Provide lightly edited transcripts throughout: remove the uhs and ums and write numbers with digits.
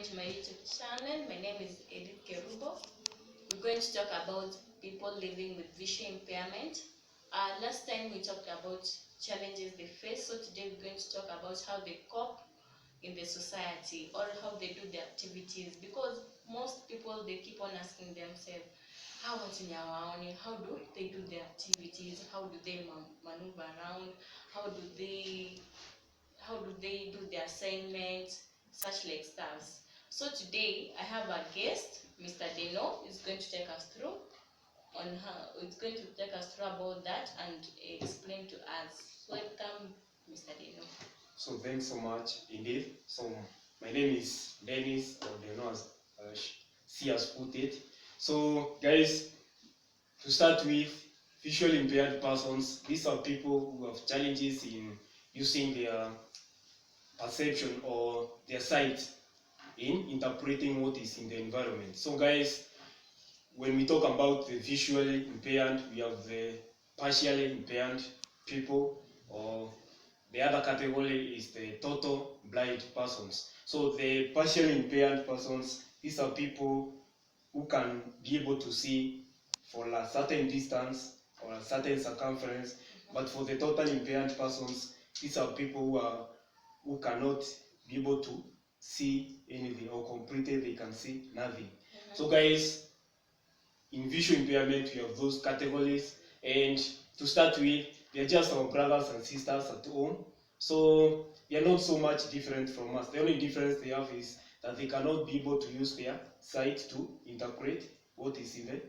going to my YouTube channel. My name is Edith Kerubo. We're going to talk about people living with visual impairment. Last time we talked about challenges they face, so today we're going to talk about how they cope in the society or how they do their activities, because most people, they keep on asking themselves, how do they do their activities, how do they maneuver around, how do they do their assignments, such like stuffs. So today I have a guest, Mr. Deno, is going to take us through about that and explain to us. Welcome, Mr. Deno. So thanks so much indeed. So my name is Dennis, or Deno as she has put it. So guys, to start with, visually impaired persons, these are people who have challenges in using their perception or their sight in interpreting what is in the environment. So guys, when we talk about the visually impaired, we have the partially impaired people, or the other category is the total blind persons. So the partially impaired persons, these are people who can be able to see for a certain distance or a certain circumference. But for the total impaired persons, these are people who cannot be able to see anything, or completely they can see nothing. So guys, in visual impairment we have those categories, and to start with, they are just our brothers and sisters at home. So they are not so much different from us. The only difference they have is that they cannot be able to use their sight to interpret what is in the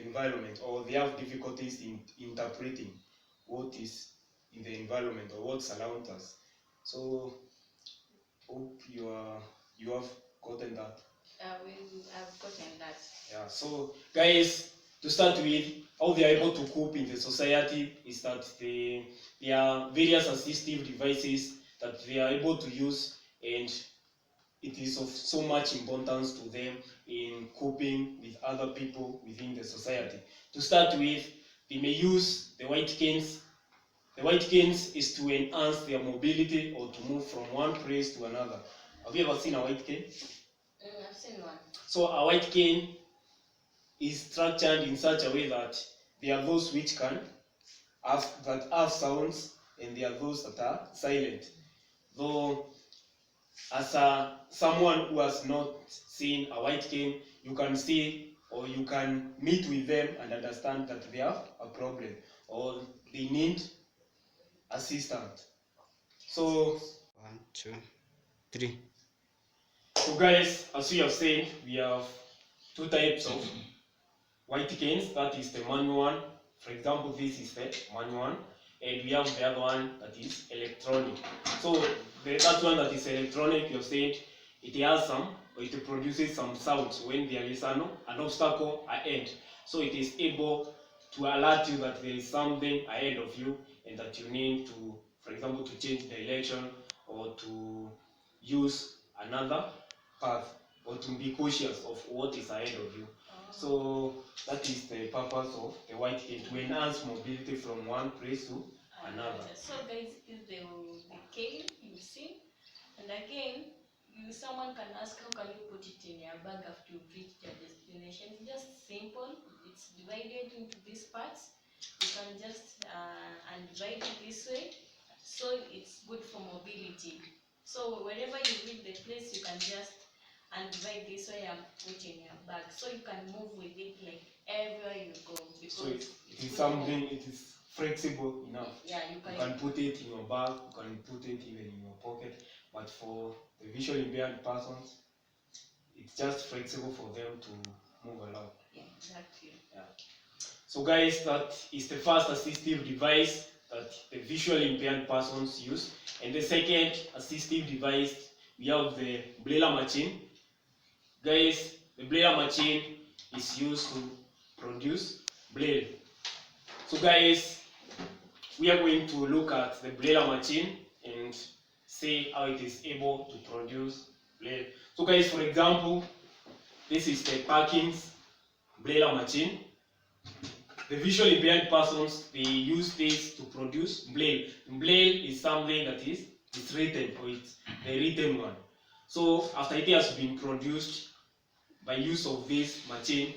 environment, or they have difficulties in interpreting what is in the environment or what surrounds us. So hope you have gotten that. I've gotten that. Yeah. So guys, to start with, how they are able to cope in the society is that there are various assistive devices that they are able to use, and it is of so much importance to them in coping with other people within the society. To start with, they may use the white canes. The white canes is to enhance their mobility or to move from one place to another. Have you ever seen a white cane? I've seen one. So a white cane is structured in such a way that there are those which can have sounds, and there are those that are silent. Though, as someone who has not seen a white cane, you can see, or you can meet with them and understand that they have a problem, or they need assistance. So 1, 2, 3. So guys, as we have said, we have two types of white canes. That is the manual one. For example, this is the manual one, and we have the other one that is electronic. So that one that is electronic, you have said, it has it produces some sounds when there is an obstacle ahead. So it is able to alert you that there is something ahead of you, and that you need to, for example, to change direction, or to use another path, or to be cautious of what is ahead of you. So that is the purpose of the white cane, to enhance mobility from one place to another. So guys, is the cane you see, and again, someone can ask, how can you put it in your bag after you've reached your destination? It's just simple. It's divided into these parts. You can just divide it this way, so it's good for mobility. So wherever you reach the place, you can just divide this way and put in your bag, so you can move with it like everywhere you go. So it is something, it is flexible enough. Yeah, you can put it in your bag, you can put it even in your pocket. But for the visually impaired persons, it's just flexible for them to move along. Yeah, exactly. Yeah. So guys, that is the first assistive device that the visually impaired persons use. And the second assistive device, we have the Braille machine. Guys, the Braille machine is used to produce Braille. So guys, we are going to look at the Braille machine and see how it is able to produce Braille. So guys, for example, this is the Parkins Braille machine. The visually impaired persons, they use this to produce Braille. Braille is something that is written, or it's the written one. So after it has been produced, by use of this machine,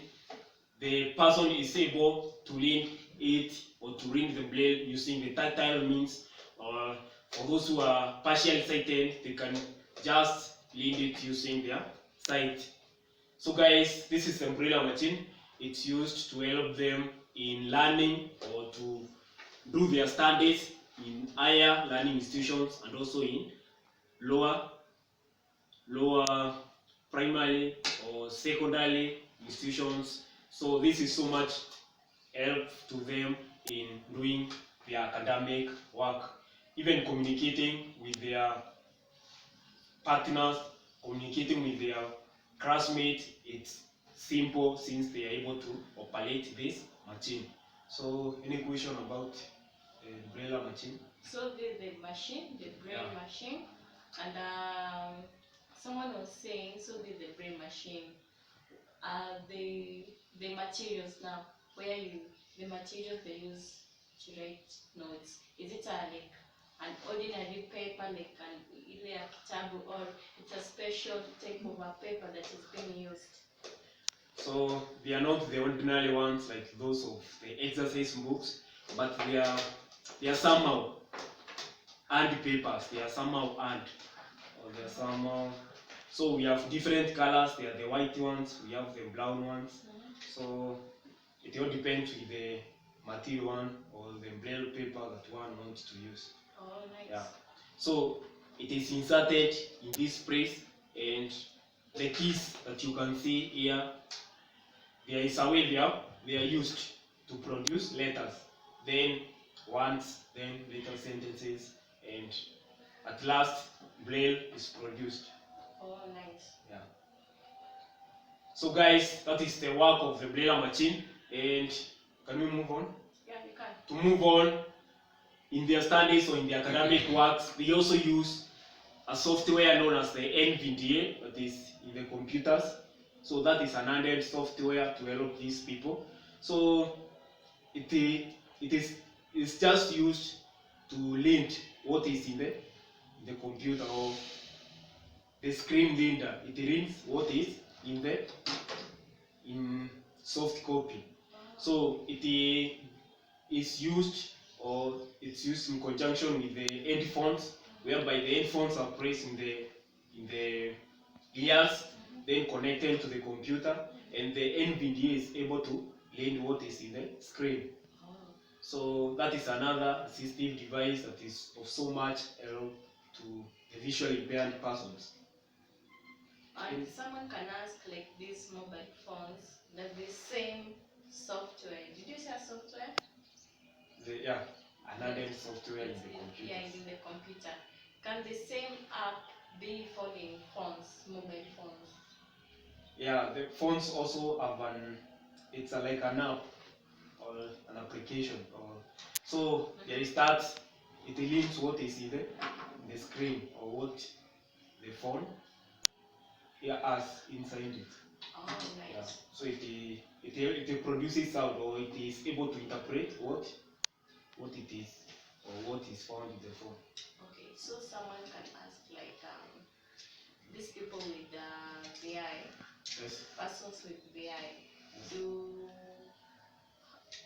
the person is able to lean it or to ring the blade using the tactile means, or for those who are partially sighted, they can just lean it using their sight. So guys, this is the umbrella machine. It's used to help them in learning or to do their studies in higher learning institutions and also in lower primary or secondary institutions. So this is so much help to them in doing their academic work, even communicating with their partners, communicating with their classmates. It's simple since they are able to operate this machine. So any question about the umbrella machine? So this the machine, the brain machine, and someone was saying, so this the brain machine. The materials now, where the materials they use to write notes, is it like an ordinary paper like an either a kitabu, or it's a special type of a paper that is being used? So they are not the ordinary ones like those of the exercise books, but they are somehow hand papers. They are somehow hand, or they are somehow. So we have different colors. They are the white ones. We have the brown ones. So it all depends with the material one or the braille paper that one wants to use. Oh, nice. Yeah. So it is inserted in this place, and the keys that you can see here, there is a way they are used to produce letters, then words, then little sentences, and at last braille is produced. Oh, nice. Yeah. So guys, that is the work of the braille machine, and can we move on? Yeah, you can. To move on, in their studies or in their academic works, they also use a software known as the NVDA, that is in the computers. So that is an handheld software to help these people. So it's just used to link what is in the computer, or the screen reader. It reads what is in soft copy. So it is used, or it's used in conjunction with the headphones, whereby the headphones are placed in the ears, then connected to the computer, and the NVDA is able to read what is in the screen. So that is another assistive device that is of so much help to the visually impaired persons. And someone can ask, like these mobile phones, that the same software. Did you say software? Another software in the computer. Yeah, in the computer. Can the same app be found in phones, mobile phones? Yeah, the phones also have it's like an app or an application. So there is that, it links what is in the screen, or what the phone has inside it. Oh, nice. Yeah. So it produces sound, or it is able to interpret what it is, or what is found in the phone. Okay, so someone can ask, like these people with VI, Yes. persons with VI,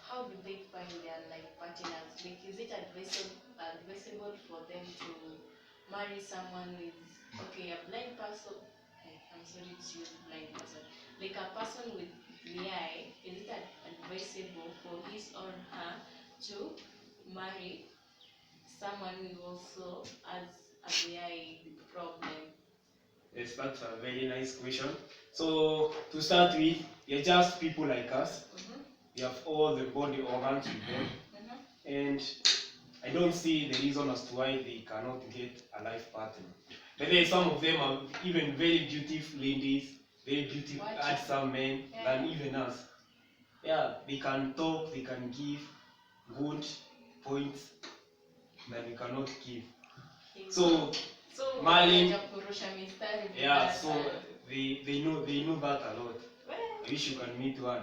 how do they find their partners? Like, is it advisable for them to marry someone with a blind person? I'm sorry to use blind person. Like a person with VI, is it advisable for his or her to marry someone who also has a VI problem? Yes, that's a very nice question. So to start with, you're just people like us. We have all the body organs with them, and I don't see the reason as to why they cannot get a life partner. But then some of them are even very beautiful ladies, very beautiful, handsome men than even us. Yeah, they can talk, they can give good points that we cannot give. So Marlin, yeah, so they know that a lot. I wish you can meet one.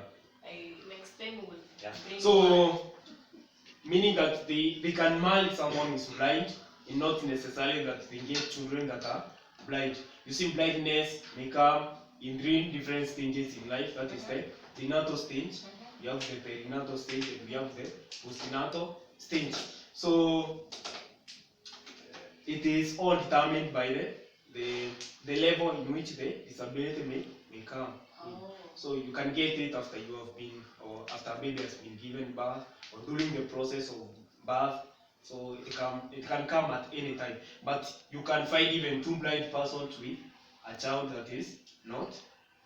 Next time we'll bring So one. meaning that they can marry someone who is blind, and not necessarily that they get children that are blind. You see, blindness may come in 3 different stages in life. That is the prenatal stage, we have the perinatal stage, and we have the postnatal stage. So it is all determined by the level in which the disability may come. Oh. So you can get it after you have been, or after baby has been given birth, or during the process of birth. So it can come at any time. But you can find even 2 blind persons with a child that is not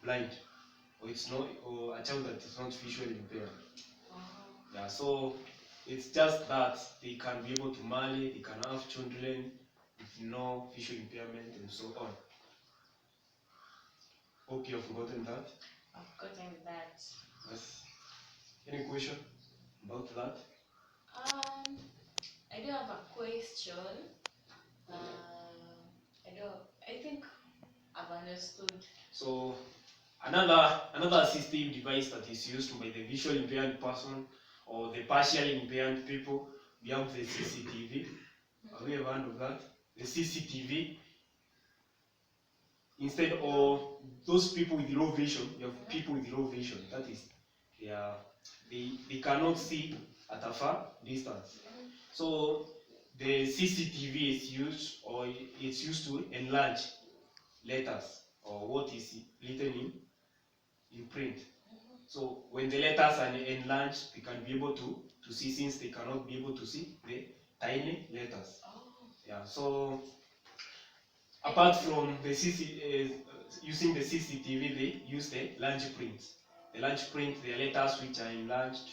blind, or a child that is not visually impaired. Yeah, so it's just that they can be able to marry, they can have children with no visual impairment and so on. Hope you have forgotten that. I've gotten that. Yes. Any question about that? I do have a question. I think I've understood. So another assistive device that is used by the visually impaired person or the partially impaired people, we have the CCTV. Have you ever heard of that? The CCTV. Instead of those people with low vision, you have people with low vision. That is, they cannot see at a far distance. So the CCTV is used, or it's used to enlarge letters or what is written in print. So when the letters are enlarged, they can be able to see, since they cannot be able to see the tiny letters. Yeah. So apart from the using the CCTV, they use the large print. The large print, the letters which are enlarged,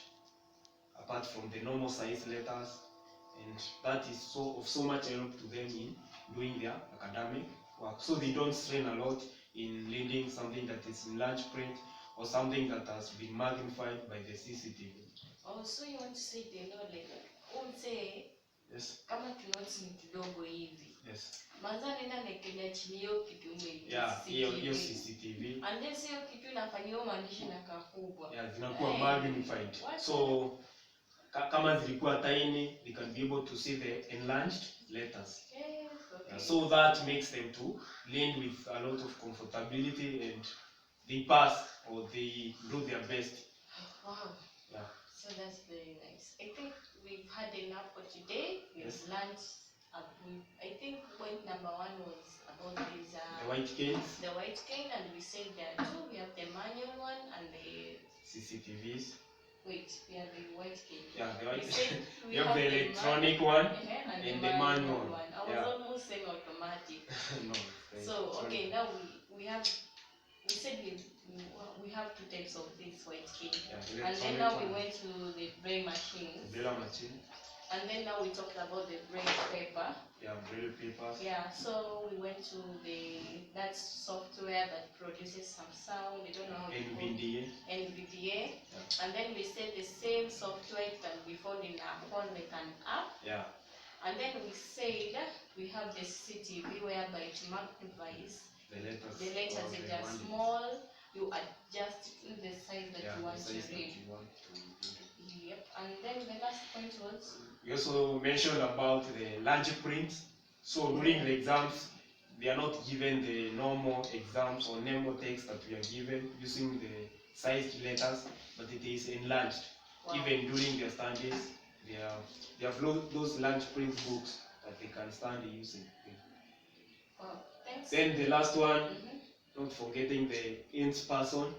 apart from the normal size letters, and that is of so much help to them in doing their academic work. So they don't strain a lot in reading something that is in large print or something that has been magnified by the CCTV. Oh, so you want to say they know, like, say, yes, kama kinotes ni kidogo hivi. Yes. Manza nenda nekelea chini hiyo kitu yeah, hiyo CCTV. And then hiyo kitu inafanywa maandishi na kakubwa. Yeah, zinakuwa magnified. So kama zilikuwa tiny, they can be able to see the enlarged letters. Yes, okay. So that makes them to learn with a lot of comfortability, and they pass or they do their best. Wow. Yeah. So that's very nice. I think we've had enough for today. We've learned. I think point number 1 was about these the white canes. The white cane, and we said there are 2. We have the manual one and the CCTVs. Wait, we have the white cane. Yeah, the white. We you have the electronic one and the manual one. I was almost saying automatic. No. So okay, now we have. We said we have 2 types of this white cane, and then now we went to the braille machine. Braille machine. And then now we talked about the braille paper. Yeah, braille papers. Yeah, so we went to that software that produces some sound. I don't know how to call it. NVDA. Yeah. And then we said the same software can be found in a phone like an app. Yeah. And then we said we have the CCTV whereby it magnifies the letters. They are small. You adjust the size that you want to read. Yep. And then the last point was? We also mentioned about the large print. So during the exams, they are not given the normal exams or normal text that we are given using the sized letters, but it is enlarged. Wow. Even during their studies, they have those large print books that they can study using. Wow. Thanks. Then the last one, not forgetting the int person.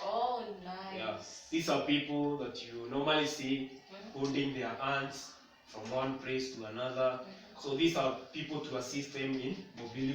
Oh, nice. Yeah. These are people that you normally see holding their hands from one place to another. So these are people to assist them in mobility.